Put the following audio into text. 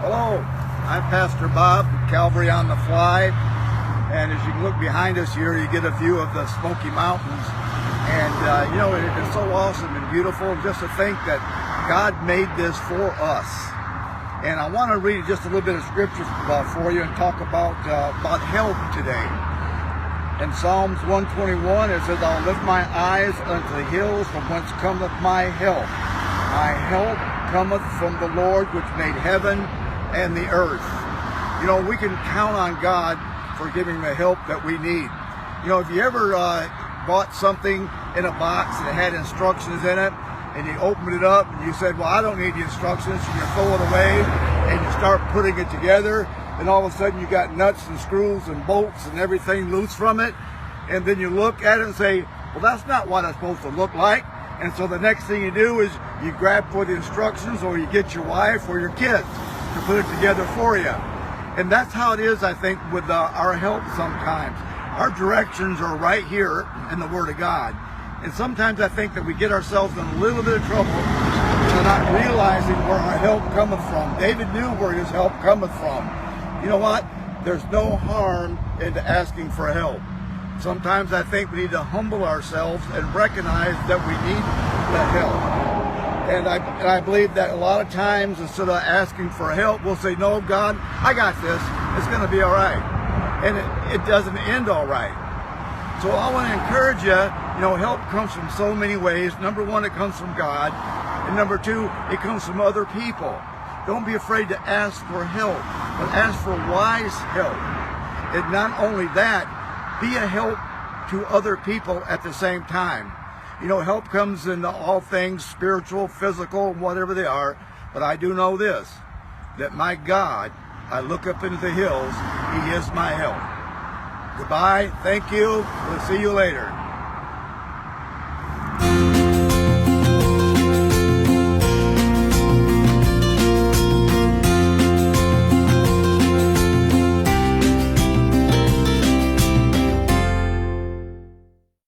Hello, I'm Pastor Bob, Calvary on the Fly, and as you can look behind us here, you get a view of the Smoky Mountains, and it's so awesome and beautiful just to think that God made this for us. And I want to read just a little bit of scripture for you and talk about help today. In Psalms 121, it says, I'll lift my eyes unto the hills from whence cometh my help. My help cometh from the Lord which made heaven and the earth. You know, we can count on God for giving the help that we need. You know, if you ever bought something in a box and it had instructions in it, and you opened it up and you said, well, I don't need the instructions, and you throw it away and you start putting it together, and all of a sudden you got nuts and screws and bolts and everything loose from it, and then you look at it and say, well, that's not what it's supposed to look like. And so the next thing you do is you grab for the instructions, or you get your wife or your kids to put it together for you. And that's how it is, I think, with our help sometimes. Our directions are right here in the Word of God. And sometimes I think that we get ourselves in a little bit of trouble for not realizing where our help cometh from. David knew where his help cometh from. You know what? There's no harm in asking for help. Sometimes I think we need to humble ourselves and recognize that we need that help. And I believe that a lot of times, instead of asking for help, we'll say, no, God, I got this. It's going to be all right. And it doesn't end all right. So I want to encourage you, help comes from so many ways. Number one, it comes from God. And number two, it comes from other people. Don't be afraid to ask for help, but ask for wise help. And not only that, be a help to other people at the same time. Help comes in all things, spiritual, physical, whatever they are. But I do know this, that my God, I look up into the hills, He is my help. Goodbye. Thank you. We'll see you later.